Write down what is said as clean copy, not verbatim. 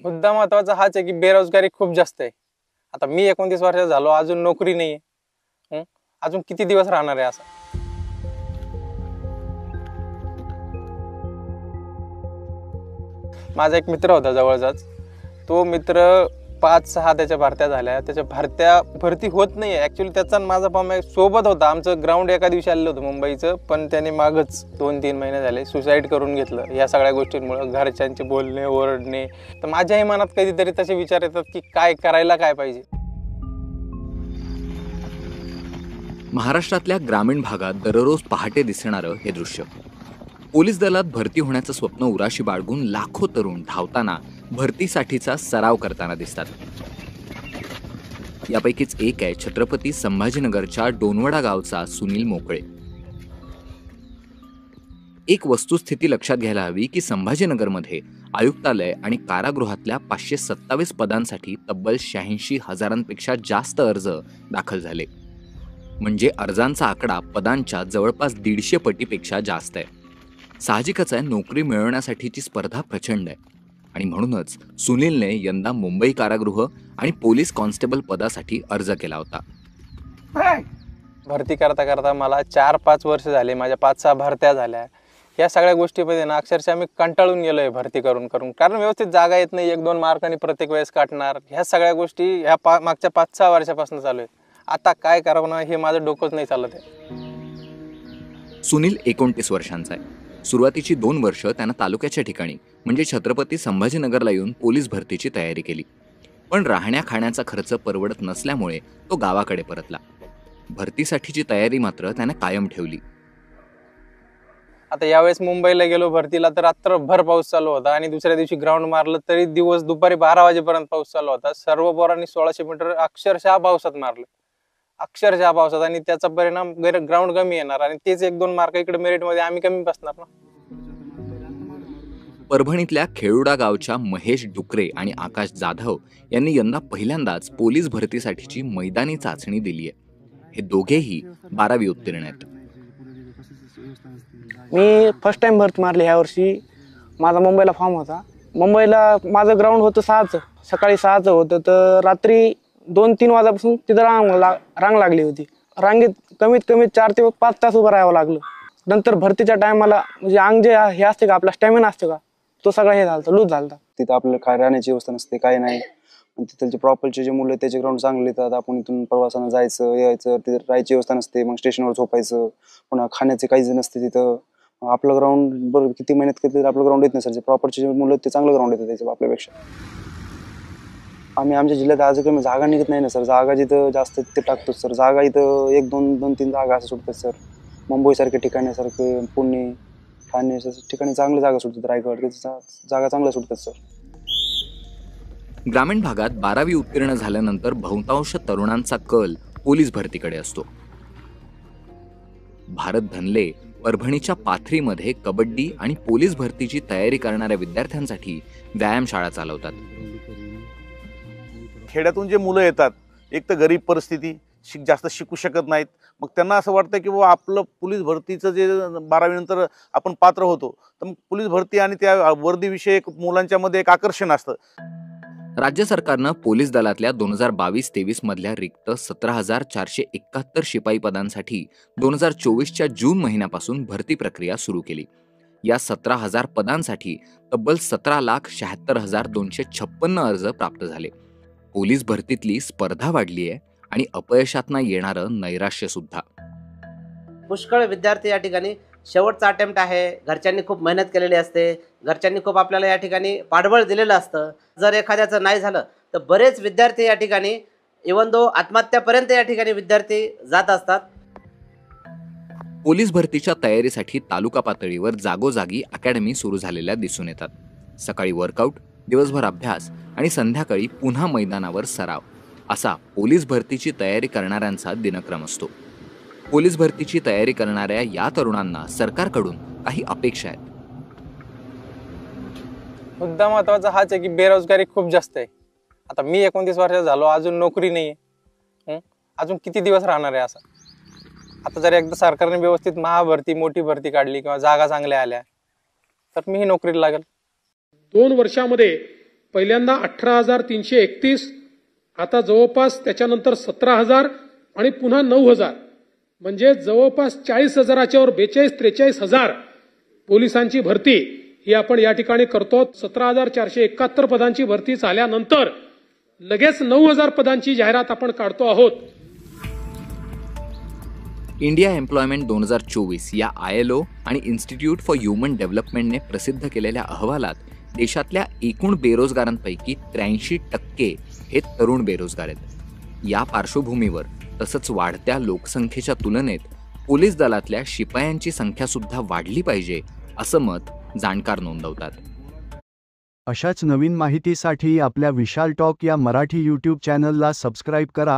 मुद्दा महत्वाचा हाच आहे की बेरोजगारी खूप जास्त आहे। आता मी 29 वर्षाचा झालो, अजून नोकरी नाही आहे। अजून किती दिवस राहणार आहे असं? माझा एक मित्र होता जवळचाच, तो मित्र 5-6 त्याच्या भरत्या झाल्या, त्याच्या भरती होत नाही आहे। ॲक्च्युली त्याचा आणि माझा फॉर्म सोबत होता, आमचं ग्राउंड एका दिवशी आलेलं होतं मुंबईचं, पण त्याने मागच 2-3 महिने झाले सुसाईड करून घेतलं या सगळ्या गोष्टींमुळे, घरच्यांचे बोलणे ओरडणे। तर माझ्याही मनात कधीतरी तसे विचार येतात की काय करायला काय पाहिजे। महाराष्ट्रातल्या ग्रामीण भागात दररोज पहाटे दिसणारं हे दृश्य। पोलीस दलात भरती होण्याचं स्वप्न उराशी बाळगून लाखो तरुण धावताना भरतीसाठीचा सराव करताना दिसतात। यापैकीच एक आहे छत्रपती संभाजीनगरच्या डोनवडा गावचा सुनील मोकळे। एक वस्तुस्थिती लक्षात घ्यायला हवी की संभाजीनगरमध्ये आयुक्तालय आणि कारागृहातल्या 527 पदांसाठी तब्बल 86,000पेक्षा जास्त अर्ज दाखल झाले। म्हणजे अर्जांचा आकडा पदांच्या जवळपास 150 पटीपेक्षा जास्त आहे। साहजिकच आहे, नोकरी मिळवण्यासाठीची स्पर्धा प्रचंड आहे आणि म्हणूनच सुनीलने यंदा मुंबई कारागृह आणि पोलीस कॉन्स्टेबल पदासाठी अर्ज केला होता। भरती करता करता मला 4-5 वर्ष झाले, माझ्या 5-6 भरत्या झाल्या। या सगळ्या गोष्टीमध्ये ना अक्षरशः मी कंटाळून गेलोय भरती करून कारण व्यवस्थित जागा येत नाही, 1-2 मार्कांनी प्रत्येक वेळेस काटणार। ह्या सगळ्या गोष्टी ह्या मागच्या 5-6 वर्षापासून चालू आहेत। आता काय करावं ना हे माझं डोकंच नाही चालत आहे। सुनील 29 वर्षांचा आहे। सुरुवातीची 2 वर्ष त्यानं तालुक्याच्या ठिकाणी म्हणजे छत्रपती संभाजीनगरला येऊन पोलीस भरतीची तयारी केली, पण राहण्या खाण्याचा खर्च परवडत नसल्यामुळे तो गावाकडे परतला। भरतीसाठीची तयारी मात्र त्याने कायम ठेवली। आता यावेळेस मुंबईला गेलो भरतीला तर रात्रभर पाऊस चालू होता आणि दुसऱ्या दिवशी ग्राउंड मारलं तरी दिवस दुपारी 12 वाजेपर्यंत पाऊस चालू होता। सर्व पोरांनी 1600 मीटर अक्षरशः पावसात मारलं, अक्षरशः पावसात, आणि त्याचा परिणाम ग्राउंड कमी येणार आणि तेच 1-2 मार्क इकडे मेरिटमध्ये आम्ही कमी बसणार ना। परभणीतल्या खेळुडा गावच्या महेश डुकरे आणि आकाश जाधव यांनी यंदा पहिल्यांदाच पोलीस भरतीसाठीची मैदानी चाचणी दिली आहे। हे दोघेही 12वी उत्तीर्ण आहेत। मी फर्स्ट टाइम भरती मारली ह्या वर्षी। माझा मुंबईला फॉर्म होता। मुंबईला माझं ग्राउंड होतं 6चं, सकाळी 6चं होतं, तर रात्री 2-3 वाजल्यापासून तिथं रांग लागली होती। रांगेत कमीत कमी 4 ते 5 तास उभं राहावं लागलं। नंतर भरतीच्या टायमाला म्हणजे अंग जे हे असते का, आपला स्टॅमिना असतो का, तो सगळा हे झाला, लूज झाला। तिथं आपल्याला काय राहण्याची व्यवस्था नसते, काय नाही। तिथलचे प्रॉपरचे जे मुलं त्याचे ग्राउंड चांगले येतात, आपण इथून प्रवासानं जायचं यायचं, तिथे राहायची व्यवस्था नसते, मग स्टेशनवर झोपायचं, पुन्हा खाण्याचे काहीच नसते तिथं। आपलं ग्राउंड बरं किती मेहनत करते आपलं ग्राउंड येत नाही सर, जे प्रॉपरचे जे मुलं ते चांगलं ग्राउंड येतं त्याचं आपल्यापेक्षा। आम्ही आमच्या जिल्ह्यात आज कमी जागा निघत नाही ना सर, जागा जिथं जास्त ते टाकतो सर। जागा इथं 1-2-3 जागा असं सुटतात सर। मुंबईसारख्या ठिकाण्यासारखं, पुणे ठाणे ठिकाणी चांगल्या जागा सुटतात, रायगड जागा चांगल्या सुटतात सर। ग्रामीण भागात 12वी उत्तीर्ण झाल्यानंतर बहुतांश तरुणांचा कल पोलीस भरतीकडे असतो। भारत धनले परभणीच्या पाथरीमध्ये कबड्डी आणि पोलीस भरतीची तयारी करणाऱ्या विद्यार्थ्यांसाठी व्यायामशाळा चालवतात। खेड्यातून जे मुलं येतात, एक तर गरीब परिस्थिती, जास्त शिकू शकत नाहीत, मग त्यांना असं वाटतं की बाबा आपलं पोलीस भरतीचं जे 12वी नंतर आपण पात्र होतो, तर मग पोलीस भरती आणि त्या वर्दीविषयी एक मुलांच्या मध्ये एक आकर्षण असतं। राज्य सरकारनं पोलीस दलातल्या 2022-23 मधल्या रिक्त 17,471 शिपाई पदांसाठी 2024च्या जून महिन्यापासून भरती प्रक्रिया सुरू केली। या 17,000 पदांसाठी तब्बल 17,76,256 अर्ज प्राप्त झाले। पोलीस भरतीतली स्पर्धा वाढली आहे आणि अपयशातनं येणारं नैराश्य सुद्धा। पुष्कळ विद्यार्थी या ठिकाणी शेवटचा अटेम्प्ट आहे, घरच्यांनी खूप मेहनत केलेली असते, घरच्यांनी खूप आपल्याला या ठिकाणी पाठबळ दिलेलं असतं। जर एखाद्याचं नाही झालं तर बरेच विद्यार्थी या ठिकाणी इव्हन दो आत्महत्यापर्यंत या ठिकाणी विद्यार्थी जात असतात। पोलीस भरतीच्या तयारीसाठी तालुका पातळीवर जागोजागी अकॅडमी सुरू झालेल्या दिसून येतात। सकाळी वर्कआउट, दिवसभर अभ्यास आणि संध्याकाळी पुन्हा मैदानावर सराव, असा पोलीस भरतीची तयारी करणाऱ्यांचा दिनक्रम असतो। पोलीस भरतीची तयारी करणाऱ्या या तरुणांना सरकारकडून काही अपेक्षा आहेत। मुद्दा महत्वाचा हाच आहे की बेरोजगारी खूप जास्त आहे। आता मी 29 वर्षाचा झालो, अजून नोकरी नाही आहे। अजून किती दिवस राहणार आहे असं? आता जर एकदा सरकारने व्यवस्थित महाभरती, मोठी भरती काढली किंवा जागा चांगल्या आल्या तर मीही नोकरीला लागेल। 2 वर्षामध्ये पहिल्यांदा 18,331, आता जवळपास त्याच्यानंतर 17,000 आणि पुन्हा 9,000, म्हणजे जवळपास 40,000च्या वर 42-43,000 पोलिसांची भरती ही आपण या ठिकाणी करतो. 17,471 पदांची भरती झाल्यानंतर लगेच 9,000 पदांची जाहिरात आपण काढतो आहोत. इंडिया एम्प्लॉयमेंट 2024 या ILO आणि इन्स्टिट्यूट फॉर ह्युमन डेव्हलपमेंटने प्रसिद्ध केलेल्या अहवालात देशातल्या एकूण बेरोजगारांपैकी 83% हे तरुण बेरोजगार आहेत. या पार्श्वभूमीवर तसंच वाढत्या लोकसंख्येच्या तुलनेत पोलीस दलातल्या शिपायांची संख्या सुद्धा वाढली पाहिजे असं मत जाणकार नोंदवतात. अशाच नवीन माहितीसाठी आपल्या विशाल टॉक या मराठी YouTube चॅनलला सबस्क्राईब करा